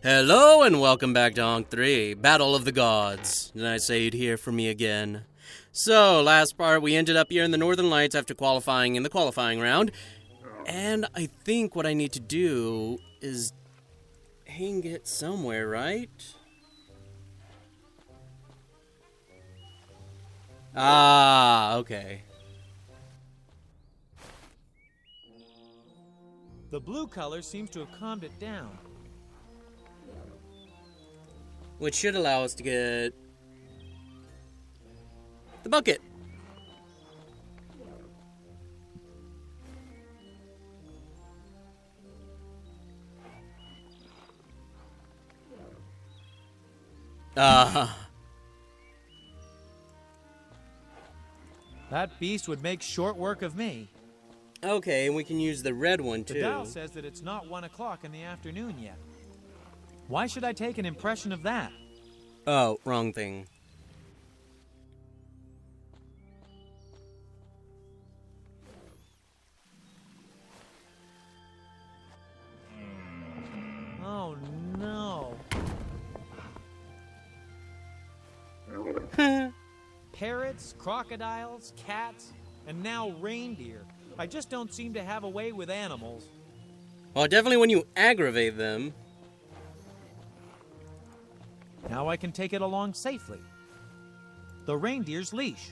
Hello and welcome back to Ankh 3, Battle of the Gods. Did I say you'd hear from me again? So, last part, we ended up here in the Northern Lights after qualifying in the qualifying round. And I think what I need to do is hang it somewhere, right? Ah, okay. The blue color seems to have calmed it down. Which should allow us to get the bucket. That beast would make short work of me. Okay, and we can use the red one too. The dial says that it's not 1 o'clock in the afternoon yet. Why should I take an impression of that? Oh, wrong thing. Oh no. Parrots, crocodiles, cats, and now reindeer. I just don't seem to have a way with animals. Well, definitely when you aggravate them. Now I can take it along safely. The reindeer's leash.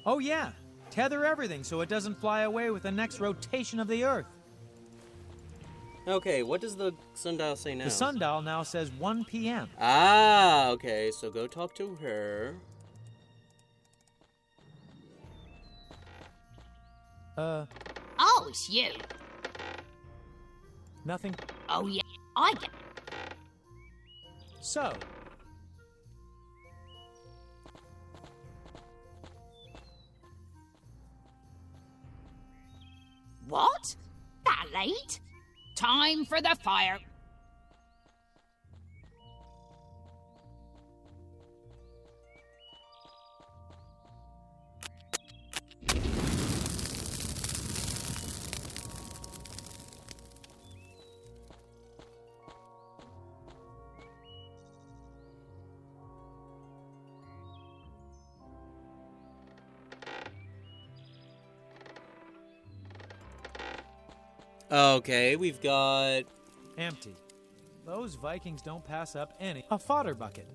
Oh yeah, tether everything so it doesn't fly away with the next rotation of the earth. Okay, what does the sundial say now? The sundial now says 1 p.m. Ah, okay, so go talk to her. Oh, it's you. Nothing. Oh, yeah, I get. So, What? That late? Time for the fire. Okay, we've got... empty. Those Vikings don't pass up any. A fodder bucket.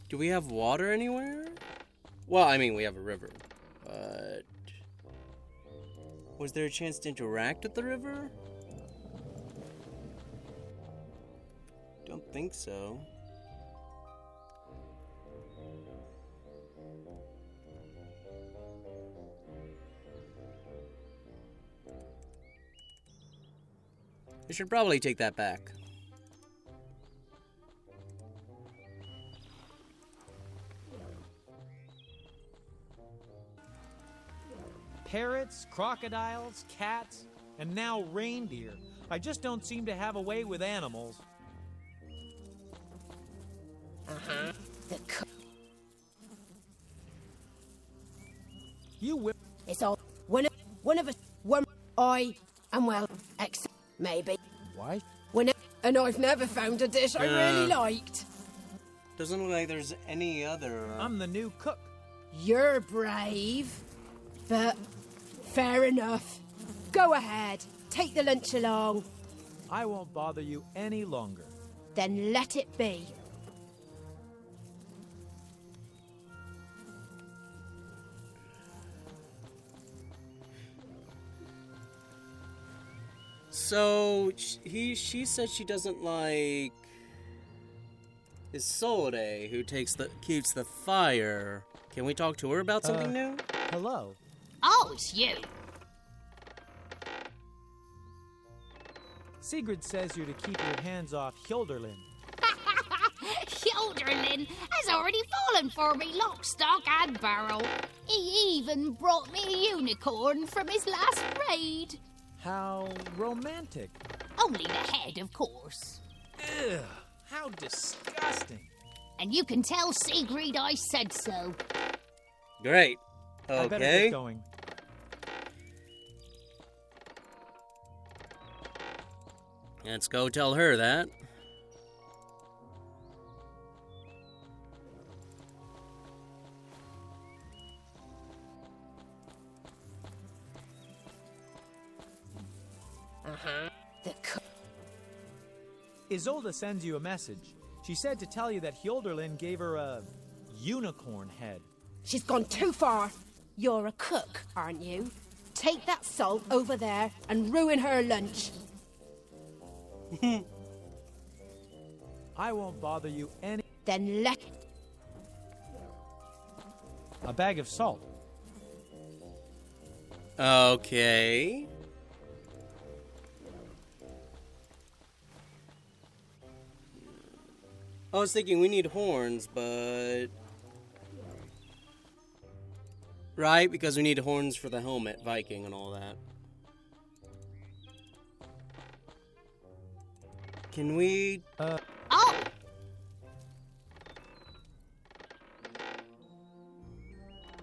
Do we have water anywhere? Well, I mean, we have a river, but... Was there a chance to interact with the river? Don't think so. I should probably take that back. Parrots, crocodiles, cats, and now reindeer. I just don't seem to have a way with animals. You will. It's all one of us. One I am well, except maybe Why? and I've never found a dish I really liked. Doesn't look like there's any other... I'm the new cook. You're brave, but fair enough. Go ahead, take the lunch along, I won't bother you any longer. then let it be. So, she said she doesn't like... Isolde, who keeps the fire. Can we talk to her about something new? Hello. Oh, it's you. Sigrid says you're to keep your hands off Hildurlin. Hildurlin has already fallen for me, lock, stock, and barrel. He even brought me a unicorn from his last raid. How romantic. Only the head, of course. Ugh, how disgusting. And you can tell Sigrid I said so. Great. I better Okay. get going. Let's go tell her that. The cook. Isolde sends you a message. She said to tell you that Hylderlin gave her a unicorn head. She's gone too far. You're a cook, aren't you? Take that salt over there and ruin her lunch. I won't bother you any. Then let... A bag of salt. Okay. I was thinking we need horns, but... Right, because we need horns for the helmet, Viking, and all that. Can we... Oh!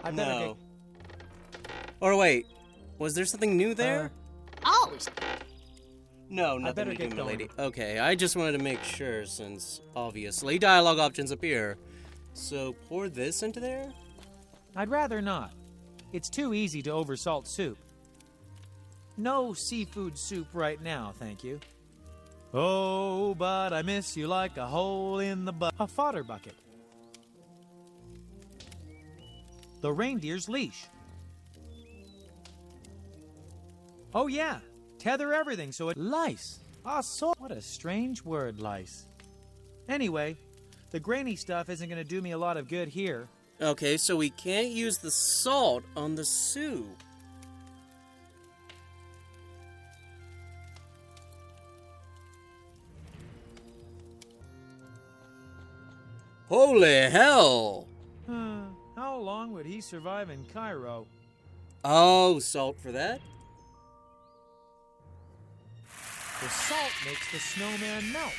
I better No. Or wait, was there something new there? Oh! No, nothing better to get do, my going. lady. Okay, I just wanted to make sure since, obviously, dialogue options appear. So, pour this into there? I'd rather not. It's too easy to oversalt soup. No seafood soup right now, thank you. Oh, but I miss you like a hole in the a fodder bucket. The reindeer's leash. Oh yeah, tether everything so it... Lice. Ah, so... What a strange word, lice. Anyway, the grainy stuff isn't going to do me a lot of good here. Okay, so we can't use the salt on the soup. Holy hell! How long would he survive in Cairo? Oh, salt for that? The salt makes the snowman melt.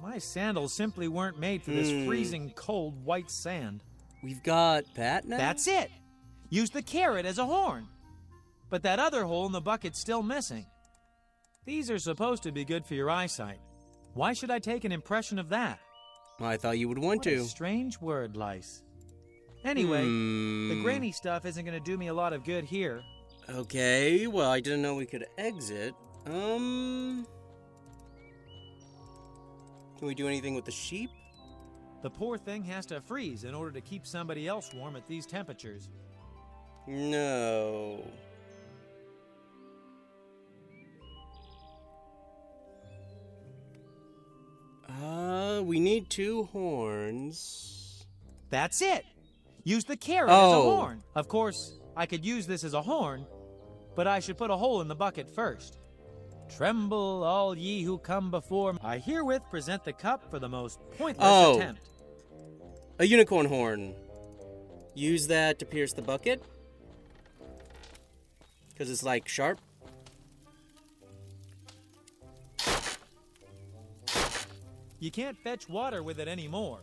My sandals simply weren't made for this freezing cold white sand. We've got that now? That's it! Use the carrot as a horn. But that other hole in the bucket's still missing. These are supposed to be good for your eyesight. Why should I take an impression of that? I thought you would want What to. a strange word, lice. Anyway, the grainy stuff isn't going to do me a lot of good here. Okay, well, I didn't know we could exit. Can we do anything with the sheep? The poor thing has to freeze in order to keep somebody else warm at these temperatures. No. We need 2 horns. That's it! Use the carrot as a Oh. horn. Of course, I could use this as a horn, but I should put a hole in the bucket first. Tremble, all ye who come before me. I herewith present the cup for the most pointless attempt. A unicorn horn. Use that to pierce the bucket. Because it's like sharp. You can't fetch water with it anymore.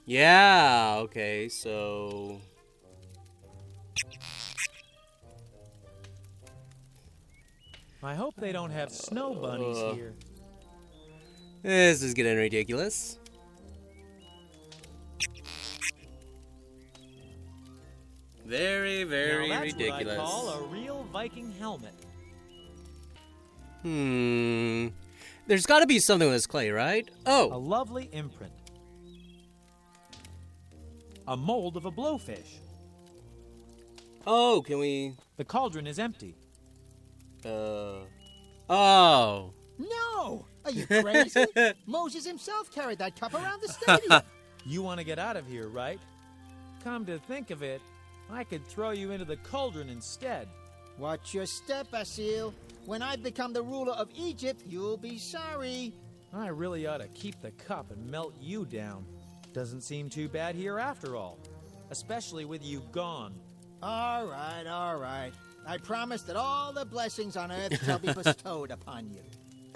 Yeah, okay, so... I hope they don't have snow bunnies here. This is getting ridiculous. Very, very now that's ridiculous. what I call a real Viking helmet. There's got to be something with this clay, right? A Oh, lovely imprint. A mold of a blowfish. oh, can we? The cauldron is empty. Oh, No! Are you crazy? Moses himself carried that cup around the stadium. You want to get out of here, right? Come to think of it, I could throw you into the cauldron instead. Watch your step, Asil. When I become the ruler of Egypt, you'll be sorry. I really ought to keep the cup and melt you down. Doesn't seem too bad here after all, especially with you gone. All right, all right. I promise that all the blessings on earth shall be bestowed upon you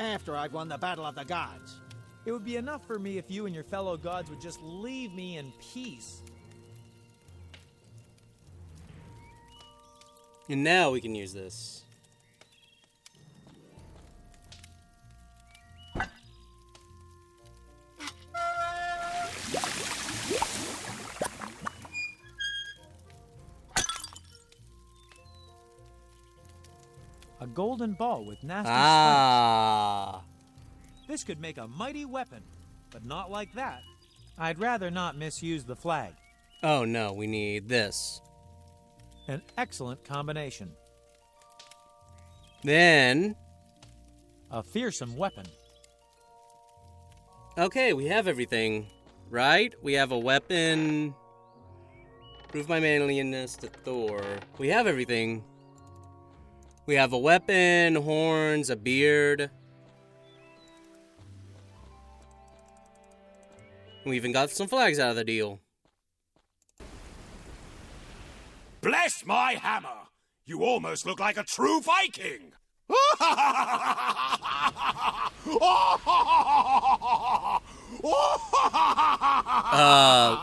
after I've won the battle of the gods. It would be enough for me if you and your fellow gods would just leave me in peace. And now we can use this. A golden ball with nasty spikes. Ah. This could make a mighty weapon, but not like that. I'd rather not misuse the flag. Oh no, we need this. An excellent combination. Then... A fearsome weapon. Okay, we have everything, right? We have a weapon. Prove my manliness to Thor. We have everything. We have a weapon, horns, a beard. We even got some flags out of the deal. Bless my hammer! You almost look like a true Viking!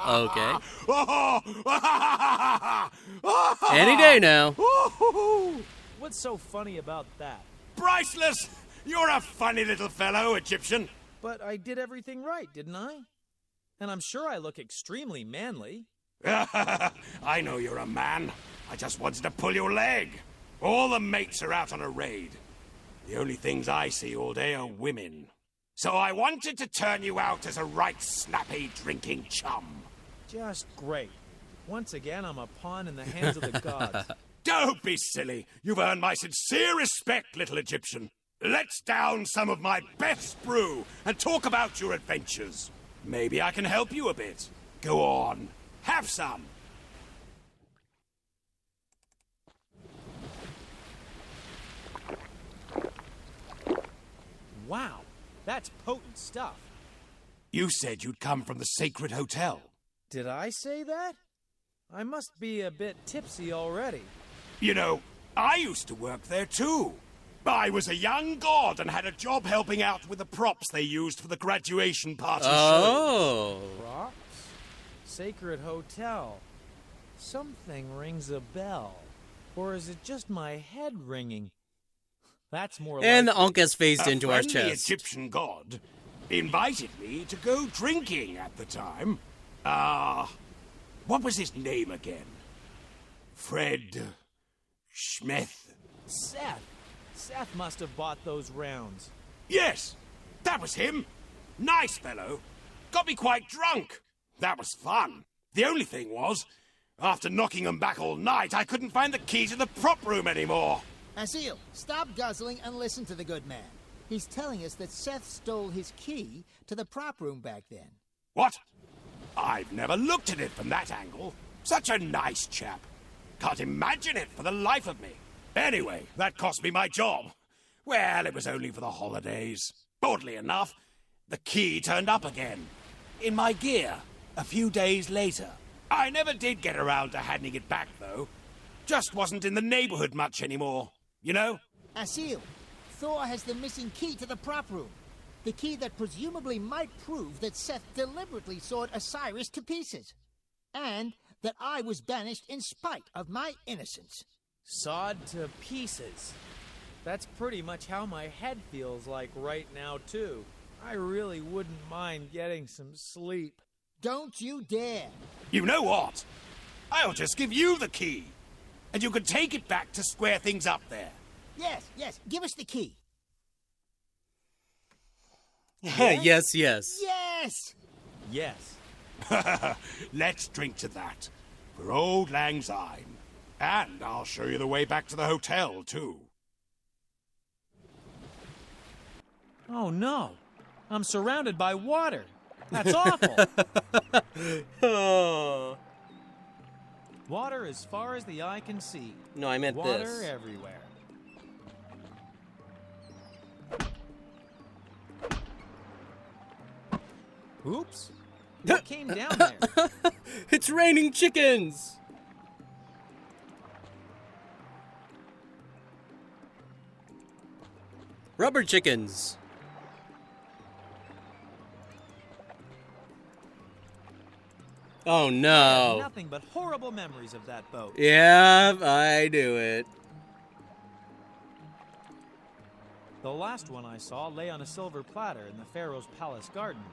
Okay. Any day now. What's so funny about that? Priceless! You're a funny little fellow, Egyptian. But I did everything right, didn't I? And I'm sure I look extremely manly. I know you're a man. I just wanted to pull your leg. All the mates are out on a raid. The only things I see all day are women. So I wanted to turn you out as a right snappy drinking chum. Just great. Once again, I'm a pawn in the hands of the gods. Don't be silly. You've earned my sincere respect, little Egyptian. Let's down some of my best brew and talk about your adventures. Maybe I can help you a bit. Go on. Have some. Wow, that's potent stuff. You said you'd come from the Sacred Hotel. Did I say that? I must be a bit tipsy already. You know, I used to work there too. I was a young god and had a job helping out with the props they used for the graduation party show. Oh. Props? Sacred Hotel. Something rings a bell. Or is it just my head ringing? That's more And the like... Ankh has phased into our A friendly chest. Egyptian god invited me to go drinking at the time. What was his name again? Fred Schmeth. Seth. Seth must have bought those rounds. Yes, that was him. Nice fellow. Got me quite drunk. That was fun. The only thing was, after knocking him back all night, I couldn't find the key to the prop room anymore. Asil, stop guzzling and listen to the good man. He's telling us that Seth stole his key to the prop room back then. What? I've never looked at it from that angle. Such a nice chap. Can't imagine it for the life of me. Anyway, that cost me my job. Well, it was only for the holidays. Oddly enough, the key turned up again. In my gear, a few days later. I never did get around to handing it back, though. Just wasn't in the neighborhood much anymore. You know? Asil, Thor has the missing key to the prop room. The key that presumably might prove that Seth deliberately sawed Osiris to pieces. And that I was banished in spite of my innocence. Sawed to pieces. That's pretty much how my head feels like right now, too. I really wouldn't mind getting some sleep. Don't you dare. You know what? I'll just give you the key. And you can take it back to square things up there. Yes, give us the key. Yes, yes. Yes! Yes. Let's drink to that. For old Lang Syne. And I'll show you the way back to the hotel, too. Oh, no. I'm surrounded by water. That's awful. Oh. Water as far as the eye can see. No, I meant Water this. everywhere. Oops. What came down there? It's raining chickens! Rubber chickens. Oh I have no. nothing but horrible memories of that boat. Yeah, I do it. The last one I saw lay on a silver platter in the Pharaoh's palace gardens.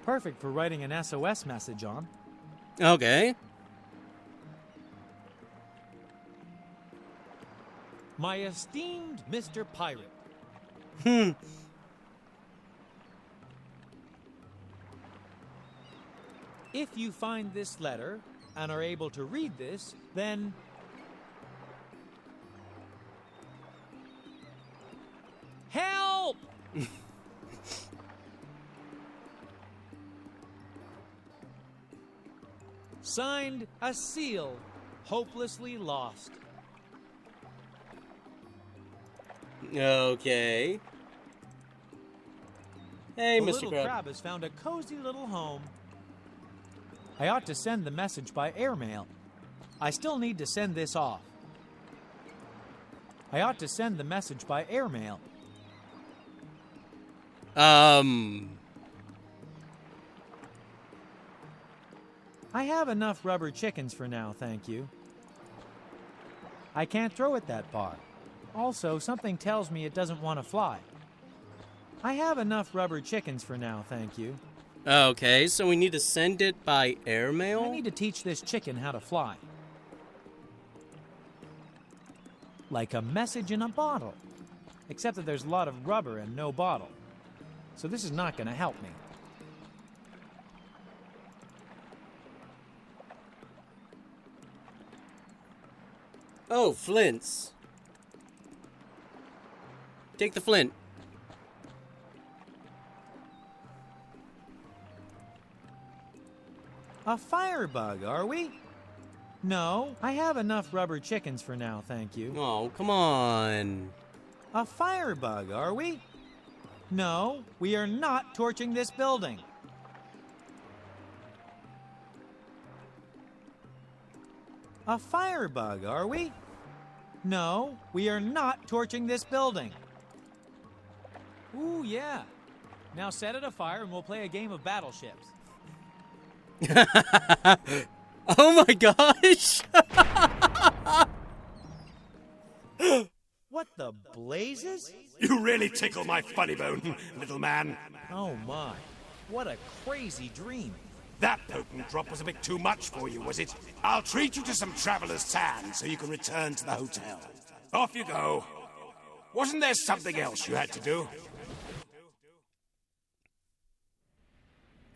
Perfect for writing an SOS message on. Okay. My esteemed Mr. Pirate. If you find this letter and are able to read this, then help! Signed, a seal, hopelessly lost. Okay. Hey, The Mr. little Crab. crab has found a cozy little home. I ought to send the message by airmail. I still need to send this off. I ought to send the message by airmail. I have enough rubber chickens for now, thank you. I can't throw it that far. Also, something tells me it doesn't want to fly. I have enough rubber chickens for now, thank you. Okay, so we need to send it by airmail? I need to teach this chicken how to fly. Like a message in a bottle. Except that there's a lot of rubber and no bottle. So this is not going to help me. Oh, flints. Take the flint. A firebug, are we? No, I have enough rubber chickens for now, thank you. Oh, come on. A firebug, are we? No, we are not torching this building. A firebug, are we? No, we are not torching this building. Ooh, yeah. Now set it afire and we'll play a game of battleships. Oh my gosh! What the blazes? You really tickle my funny bone, little man. Oh my, what a crazy dream. That potent drop was a bit too much for you, was it? I'll treat you to some traveler's tan so you can return to the hotel. Off you go. Wasn't there something else you had to do?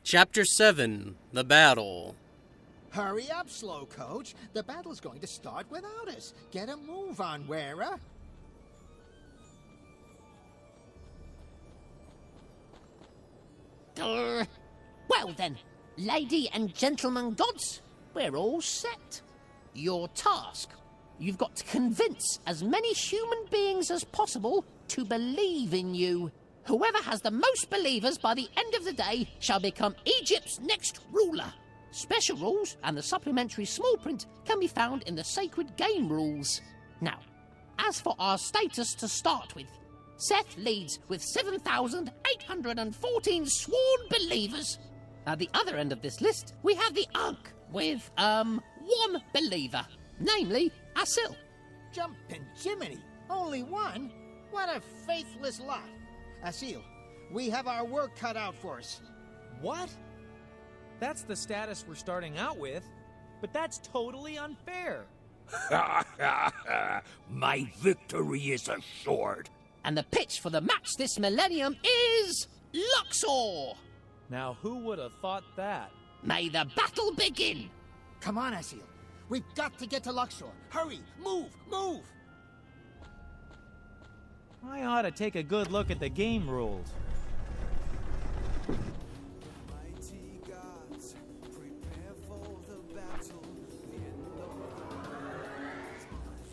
Chapter 7, The Battle. Hurry up, slow coach. The battle's going to start without us. Get a move on, wearer. Well then, lady and gentlemen gods, we're all set. Your task, you've got to convince as many human beings as possible to believe in you. Whoever has the most believers by the end of the day shall become Egypt's next ruler. Special rules and the supplementary small print can be found in the sacred game rules. Now, as for our status to start with, Seth leads with 7,814 sworn believers. At the other end of this list, we have the Ankh with, one believer, namely Asil. Jumpin' Jiminy. Only one? What a faithless lot. Asil, we have our work cut out for us. What? That's the status we're starting out with, but that's totally unfair. My victory is assured. And the pitch for the match this millennium is Luxor. Now, who would have thought that? May the battle begin. Come on, Asil. We've got to get to Luxor. Hurry, move, move! I ought to take a good look at the game rules.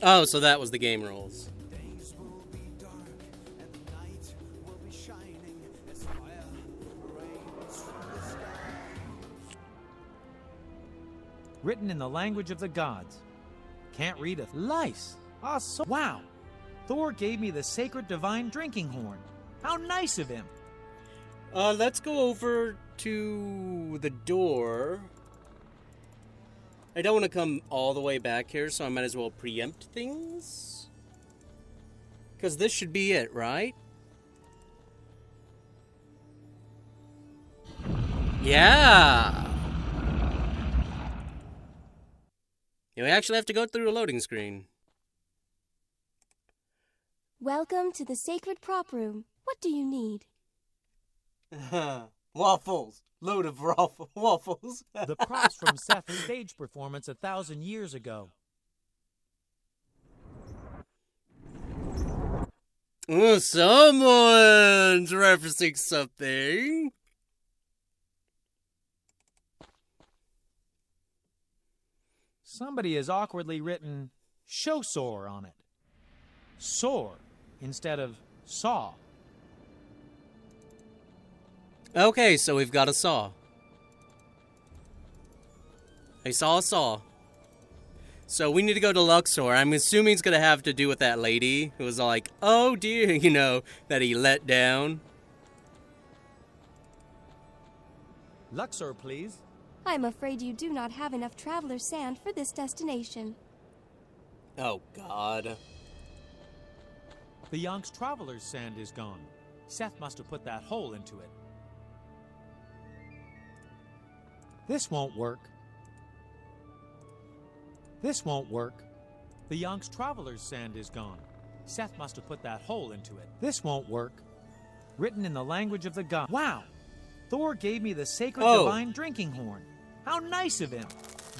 Oh, so that was the game rules. Written in the language of the gods. Can't read a lice. Ah, so wow. Thor gave me the sacred divine drinking horn. How nice of him. Let's go over to the door. I don't want to come all the way back here, so I might as well preempt things. Because this should be it, right? Yeah! You actually have to go through a loading screen. Welcome to the sacred prop room. What do you need? Waffles. Load of waffles. The props from Seth's stage performance 1,000 years ago. Oh, someone's referencing something. Somebody has awkwardly written show sore on it. Sore instead of saw. Okay, so we've got a saw. I saw a saw. So we need to go to Luxor. I'm assuming it's going to have to do with that lady who was like, oh dear, you know, that he let down. Luxor, please. I'm afraid you do not have enough traveler's sand for this destination. Oh, God. The Yonk's traveler's sand is gone. Seth must have put that hole into it. This won't work. This won't work. The Yonk's traveler's sand is gone. Seth must have put that hole into it. This won't work. Written in the language of the god. Wow! Thor gave me the sacred divine drinking horn. How nice of him!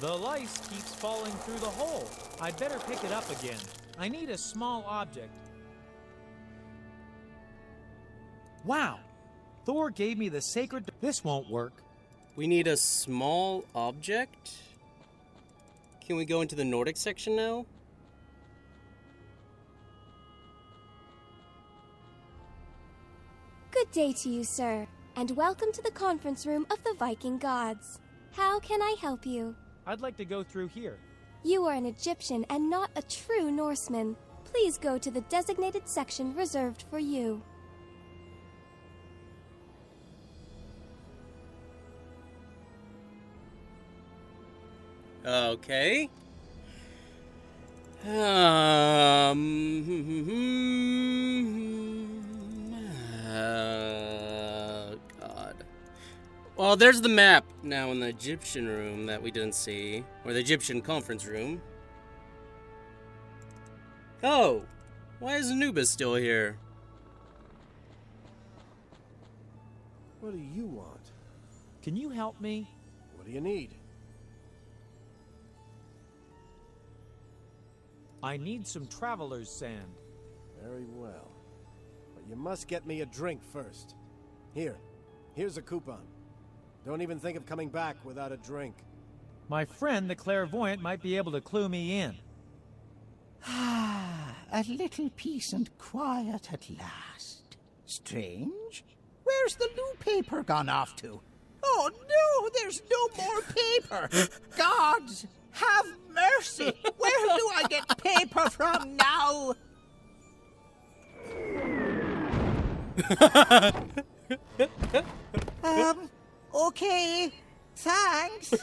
The lice keeps falling through the hole. I'd better pick it up again. I need a small object. Wow! Thor gave me the sacred... This won't work. We need a small object? Can we go into the Nordic section now? Good day to you, sir, and welcome to the conference room of the Viking gods. How can I help you? I'd like to go through here. You are an Egyptian and not a true Norseman. Please go to the designated section reserved for you. Okay. God. Well, there's the map now in the Egyptian room that we didn't see, or the Egyptian conference room. Oh, why is Anubis still here? What do you want? Can you help me? What do you need? I need some traveler's sand. Very well. But you must get me a drink first. Here's a coupon. Don't even think of coming back without a drink. My friend, the clairvoyant, might be able to clue me in. Ah, a little peace and quiet at last. Strange. Where's the loo paper gone off to? Oh no, there's no more paper! Gods, have mercy! Where do I get paper from now? Okay. Thanks.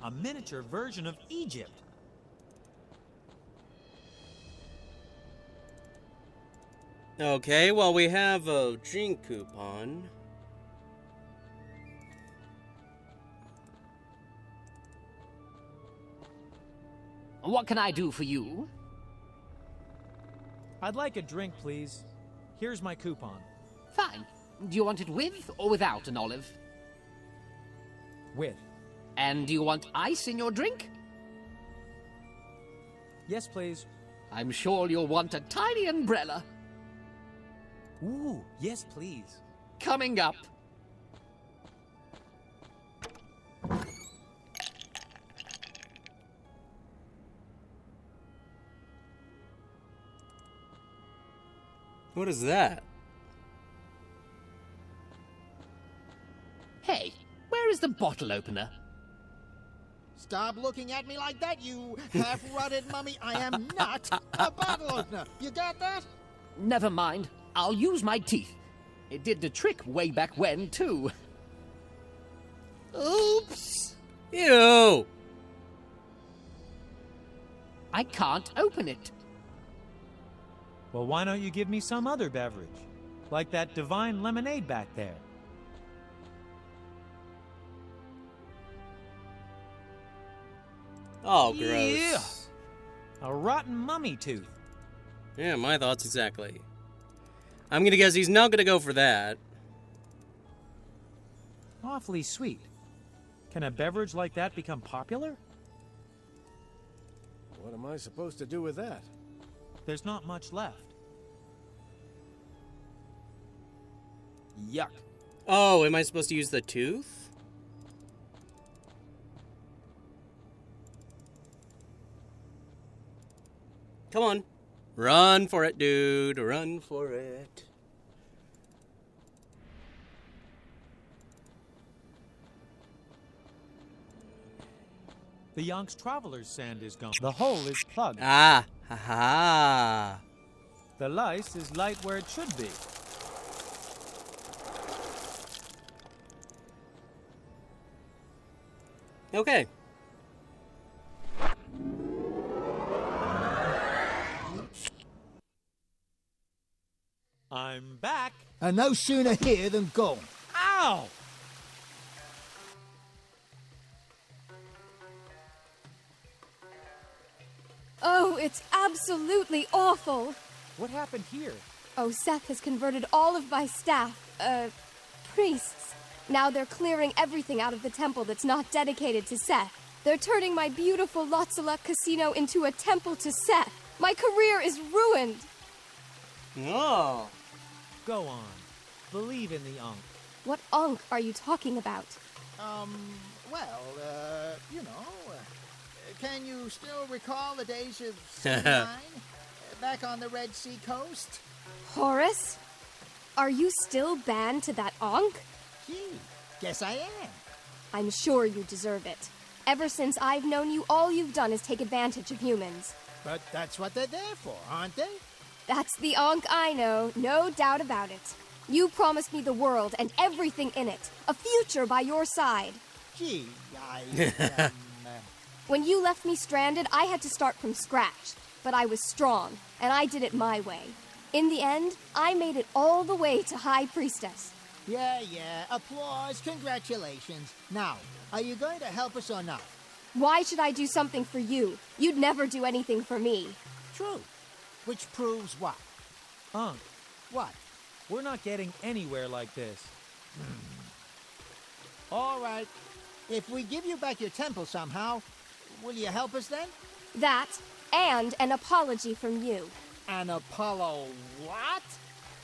A miniature version of Egypt. Okay, well, we have a drink coupon. What can I do for you? I'd like a drink, please. Here's my coupon. Fine. Do you want it with or without an olive? With. And do you want ice in your drink? Yes, please. I'm sure you'll want a tiny umbrella. Ooh, yes, please. Coming up. What is that? Hey, where is the bottle opener? Stop looking at me like that, you half-rotted mummy. I am not a bottle opener. You got that? Never mind. I'll use my teeth. It did the trick way back when, too. Oops! Ew! I can't open it. Well, why don't you give me some other beverage? Like that divine lemonade back there. Oh, gross. Yeah. A rotten mummy tooth. Yeah, my thoughts exactly. I'm gonna guess he's not gonna go for that. Awfully sweet. Can a beverage like that become popular? What am I supposed to do with that? There's not much left. Yuck. Oh, am I supposed to use the tooth? Come on. Run for it, dude. Run for it. The Yonk's traveler's sand is gone. The hole is plugged. Ah, ha ha. The lice is light where it should be. Okay. I'm back. And no sooner here than gone. Ow! Oh, it's absolutely awful. What happened here? Oh, Seth has converted all of my staff, priests. Now they're clearing everything out of the temple that's not dedicated to Seth. They're turning my beautiful Lotsaluk casino into a temple to Seth. My career is ruined. Oh. Go on. Believe in the Ankh. What Ankh are you talking about? Can you still recall the days of '79? Back on the Red Sea coast? Horace? Are you still banned to that Ankh? Gee, guess I am. I'm sure you deserve it. Ever since I've known you, all you've done is take advantage of humans. But that's what they're there for, aren't they? That's the Ankh I know, no doubt about it. You promised me the world and everything in it. A future by your side. Gee, When you left me stranded, I had to start from scratch. But I was strong, and I did it my way. In the end, I made it all the way to High Priestess. Yeah. Applause, congratulations. Now, are you going to help us or not? Why should I do something for you? You'd never do anything for me. True. Which proves what? Ankh, What? we're not getting anywhere like this. All right. If we give you back your temple somehow, will you help us then? That, and an apology from you. An Apollo what?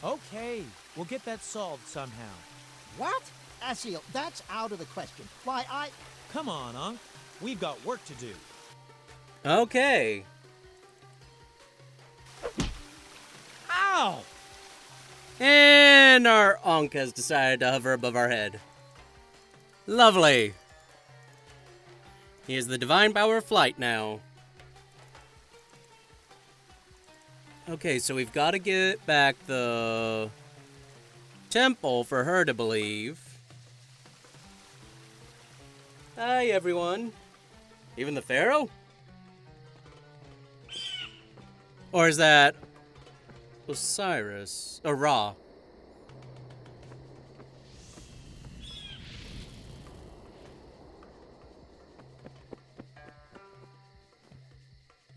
Okay, we'll get that solved somehow. What? Asiel, that's out of the question. Why, Come on, Ankh. We've got work to do. Okay. Ow! And our Ankh has decided to hover above our head. Lovely. He has the divine power of flight now. Okay, so we've got to get back the temple for her to believe. Hi, everyone. Even the Pharaoh? Or is that Osiris? Or Ra?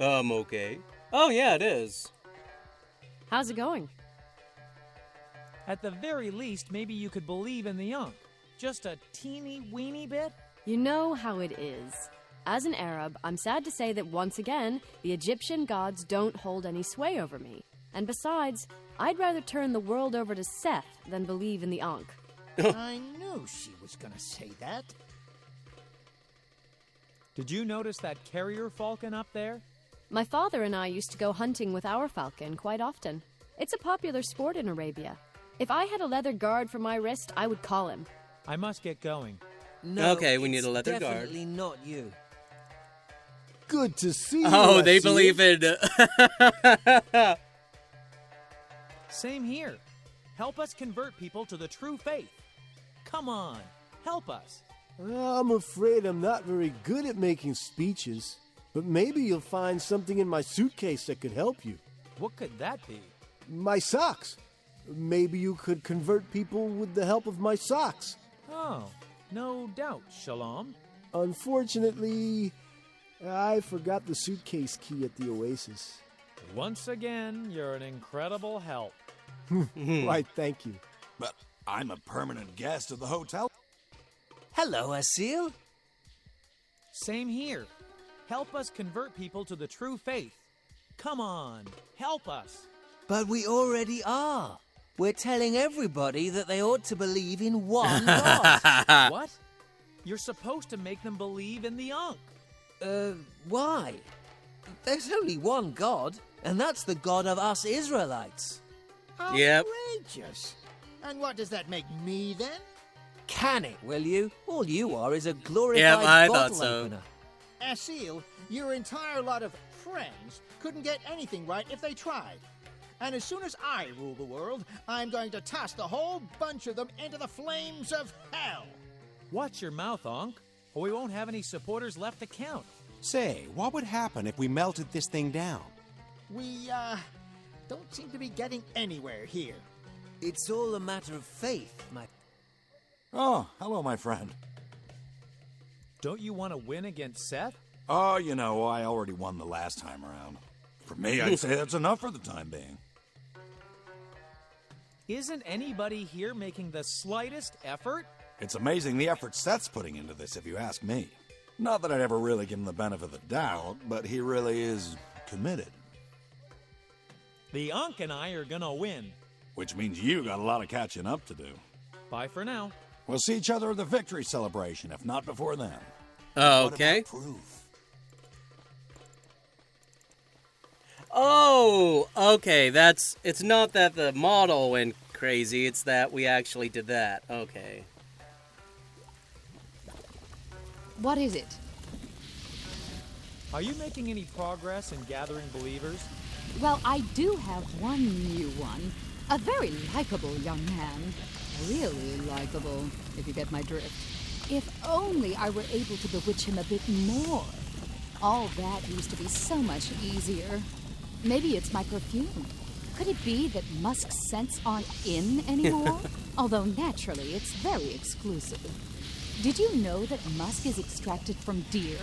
Okay. Oh, yeah, it is. How's it going? At the very least, maybe you could believe in the Ankh. Just a teeny weeny bit? You know how it is. As an Arab, I'm sad to say that once again, the Egyptian gods don't hold any sway over me. And besides, I'd rather turn the world over to Seth than believe in the Ankh. I knew she was gonna say that. Did you notice that carrier falcon up there? My father and I used to go hunting with our falcon quite often. It's a popular sport in Arabia. If I had a leather guard for my wrist, I would call him. I must get going. No, Okay, we need it's a leather guard. definitely not you. Good to see you. Oh, they Asil. believe in. Same here. Help us convert people to the true faith. Come on, help us. I'm afraid I'm not very good at making speeches, but maybe you'll find something in my suitcase that could help you. What could that be? My socks. Maybe you could convert people with the help of my socks. Oh, no doubt, Shalom. Unfortunately, I forgot the suitcase key at the Oasis. Once again, you're an incredible help. Why, thank you. But I'm a permanent guest of the hotel. Hello, Asil. Same here. Help us convert people to the true faith. Come on, help us. But we already are. We're telling everybody that they ought to believe in one God. What? You're supposed to make them believe in the Ankh. Why? There's only one God, and that's the God of us Israelites. Yep. Outrageous. And what does that make me, then? Can it, will you? All you are is a glorified Yep, I bottle thought so. opener. Asil, your entire lot of friends couldn't get anything right if they tried. And as soon as I rule the world, I'm going to toss the whole bunch of them into the flames of hell. Watch your mouth, Ankh, or we won't have any supporters left to count. Say, what would happen if we melted this thing down? We, don't seem to be getting anywhere here. It's all a matter of faith, my... Oh, hello, my friend. Don't you want to win against Seth? Oh, you know, I already won the last time around. For me, I'd say that's enough for the time being. Isn't anybody here making the slightest effort? It's amazing the effort Seth's putting into this, if you ask me. Not that I'd ever really give him the benefit of the doubt, but he really is committed. The Ankh and I are gonna win. Which means you got a lot of catching up to do. Bye for now. We'll see each other at the victory celebration, if not before then. Okay. What about proof? Oh, okay. It's not that the model went crazy, it's that we actually did that. Okay. What is it? Are you making any progress in gathering believers? Well, I do have one new one. A very likable young man. Really likable, if you get my drift. If only I were able to bewitch him a bit more. All that used to be so much easier. Maybe it's my perfume. Could it be that Musk's scents aren't in anymore? Although naturally, it's very exclusive. Did you know that musk is extracted from deer?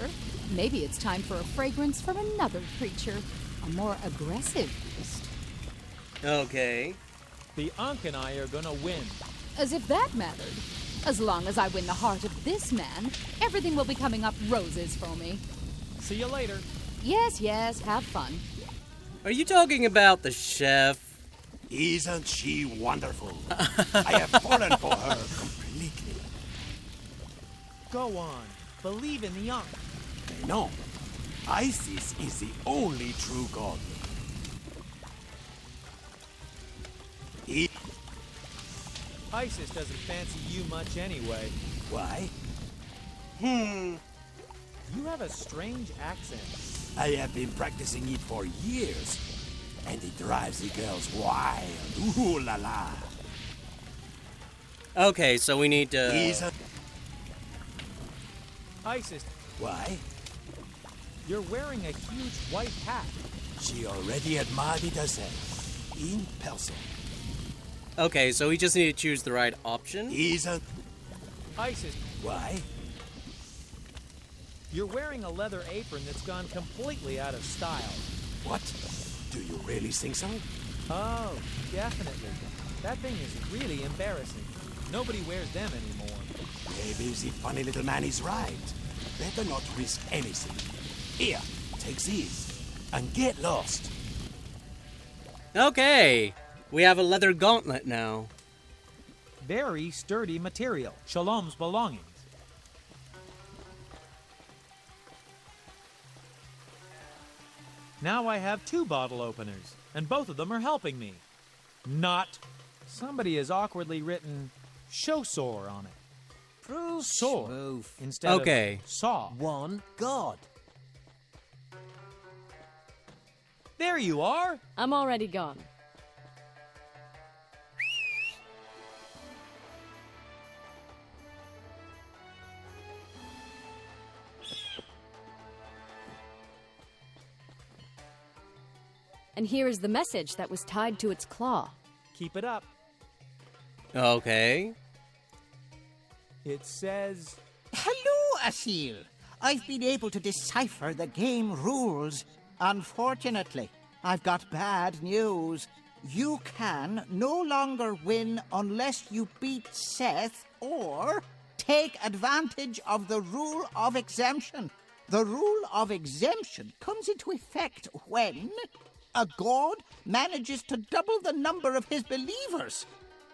Maybe it's time for a fragrance from another creature, a more aggressive beast. Okay. The Ankh and I are gonna win. As if that mattered. As long as I win the heart of this man, everything will be coming up roses for me. See you later. Yes, yes, have fun. Are you talking about the chef? Isn't she wonderful? I have fallen for her completely. Go on. Believe in the Ankh. No, Isis is the only true god. Isis doesn't fancy you much anyway. Why? You have a strange accent. I have been practicing it for years, and it drives the girls wild. Ooh la la. Okay, so we need to... Isis, Why? you're wearing a huge white hat. She already admired it herself, in person. Okay, so we just need to choose the right option. Isn't... Isis, Why? you're wearing a leather apron that's gone completely out of style. What? Do you really think so? Oh, definitely. That thing is really embarrassing. Nobody wears them anymore. Maybe the funny little man is right. Better not risk anything. Here, take these, and get lost. Okay, we have a leather gauntlet now. Very sturdy material. Shalom's belongings. Now I have 2 bottle openers, and both of them are helping me. Not. Somebody has awkwardly written Shosor on it. Proof Sword schmoof. instead Okay. of saw. One God. There you are! I'm already gone. And here is the message that was tied to its claw. Keep it up. Okay. It says... Hello, Asil. I've been able to decipher the game rules. Unfortunately, I've got bad news. You can no longer win unless you beat Seth or take advantage of the rule of exemption. The rule of exemption comes into effect when a god manages to double the number of his believers.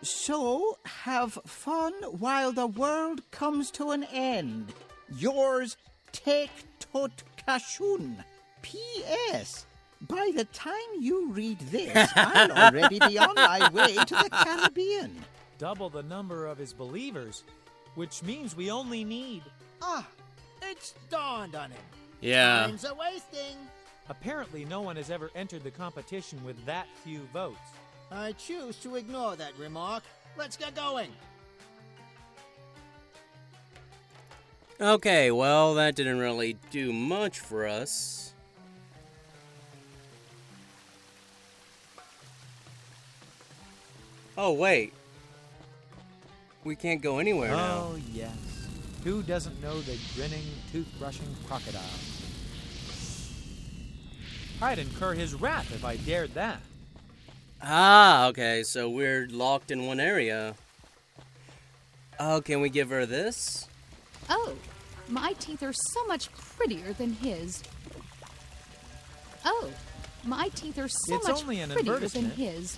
So, have fun while the world comes to an end. Yours, Take Tut Kashun. P.S. By the time you read this, I'll already be on my way to the Caribbean. Double the number of his believers, which means we only need... Ah, it's dawned on him. Yeah. Time's a wasting. Apparently no one has ever entered the competition with that few votes. I choose to ignore that remark. Let's get going. Okay, well, that didn't really do much for us. Oh, wait. We can't go anywhere now. Oh, yes. Who doesn't know the grinning, tooth-brushing crocodile? I'd incur his wrath if I dared that. Ah, okay, so we're locked in one area. Oh, can we give her this? Oh, my teeth are so much prettier than his. Oh, my teeth are so It's much only an prettier than advertisement. his.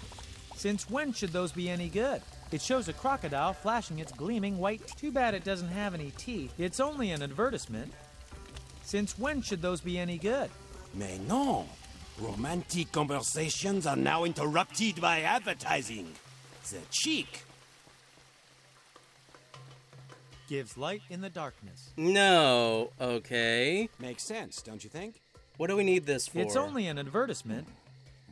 Since when should those be any good? It shows a crocodile flashing its gleaming white teeth. Too bad it doesn't have any teeth. It's only an advertisement. Since when should those be any good? Mais non! Romantic conversations are now interrupted by advertising. The cheek. Gives light in the darkness. No, okay. Makes sense, don't you think? What do we need this for? It's only an advertisement.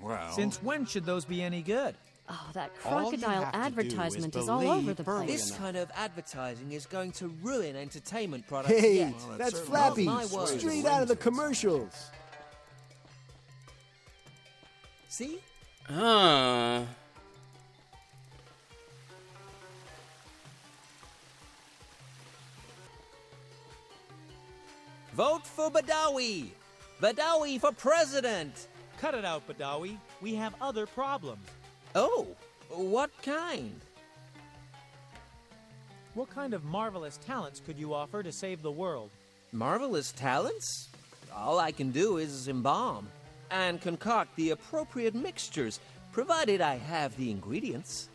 Well... Since when should those be any good? Oh, that All you crocodile have to do advertisement is is all over believe the early place. This kind of advertising is going to ruin entertainment products Hey, yet. that's certainly Flappy, Mark my words. straight out of the commercials. See? Huh. Vote for Badawi! Badawi for president! Cut it out, Badawi. We have other problems. Oh, what kind? What kind of marvelous talents could you offer to save the world? Marvelous talents? All I can do is embalm and concoct the appropriate mixtures, provided I have the ingredients.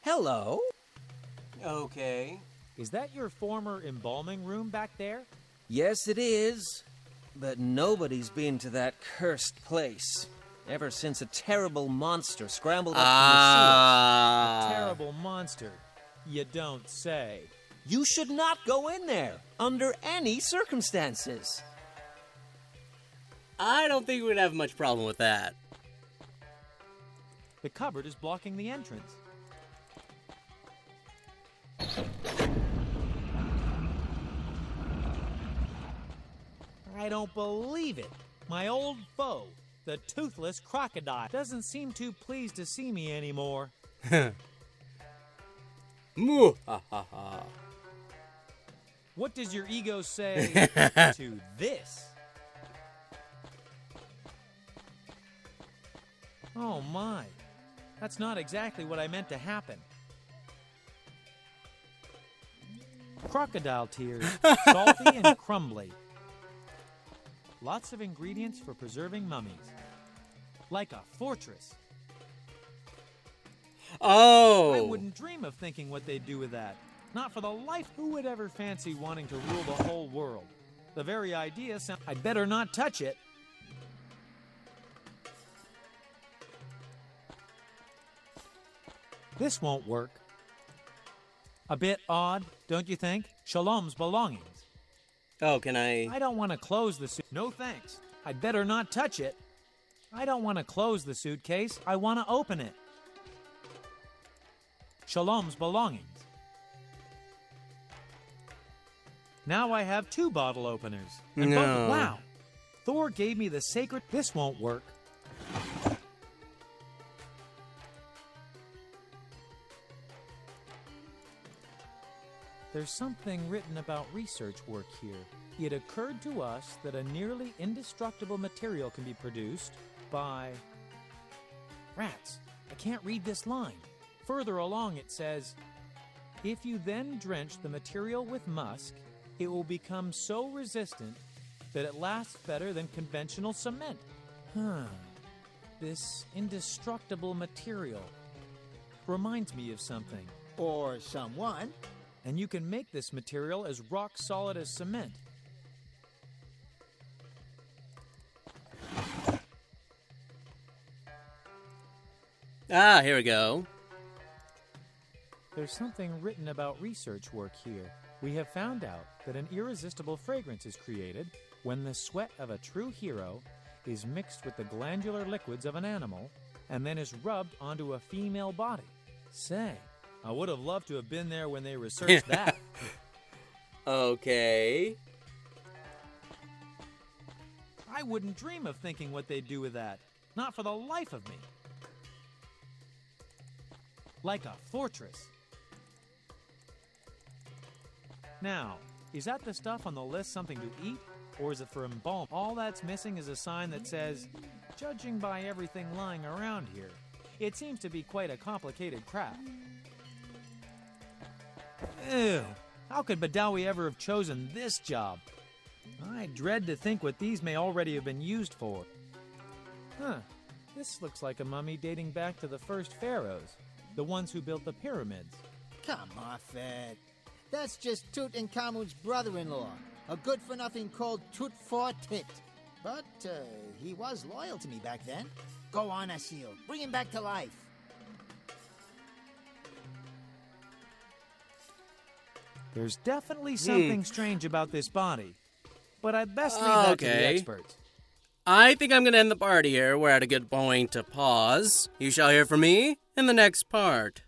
Hello? Okay. Is that your former embalming room back there? Yes, it is. But nobody's been to that cursed place ever since a terrible monster scrambled up Ah. Terrible monster. You don't say. from the sewers. You should not go in there under any circumstances. I don't think we'd have much problem with that. The cupboard is blocking the entrance. I don't believe it. My old foe, the toothless crocodile, doesn't seem too pleased to see me anymore. Moo ha ha ha. What does your ego say to this? Oh my, that's not exactly what I meant to happen. Crocodile tears, salty and crumbly. Lots of ingredients for preserving mummies. Like a fortress. Oh! I wouldn't dream of thinking what they'd do with that. Not for the life. Who would ever fancy wanting to rule the whole world? The very idea sounds... I'd better not touch it. This won't work. A bit odd, don't you think? Shalom's belongings. Oh, can I? I don't want to close the suit. No thanks. I'd better not touch it. I don't want to close the suitcase. I want to open it. Shalom's belongings. Now I have 2 bottle openers. And No. wow. Thor gave me the sacred... This won't work. There's something written about research work here. It occurred to us that a nearly indestructible material can be produced by... Rats, I can't read this line. Further along it says, if you then drench the material with musk, it will become so resistant that it lasts better than conventional cement. This indestructible material reminds me of something. Or someone. And you can make this material as rock solid as cement. Ah, here we go. There's something written about research work here. We have found out that an irresistible fragrance is created when the sweat of a true hero is mixed with the glandular liquids of an animal and then is rubbed onto a female body. Say, I would have loved to have been there when they researched that. Okay. I wouldn't dream of thinking what they'd do with that. Not for the life of me. Like a fortress. Now, is that the stuff on the list something to eat? Or is it for embalm? All that's missing is a sign that says, judging by everything lying around here, it seems to be quite a complicated craft. Ew, how could Badawi ever have chosen this job? I dread to think what these may already have been used for. This looks like a mummy dating back to the first pharaohs, the ones who built the pyramids. Come off it. That's just Tutankhamun's brother-in-law, a good-for-nothing called Tut-for-Tit. But he was loyal to me back then. Go on, Asil. Bring him back to life. There's definitely something strange about this body, but I'd best leave that to the experts. I think I'm going to end the party here. We're at a good point to pause. You shall hear from me in the next part.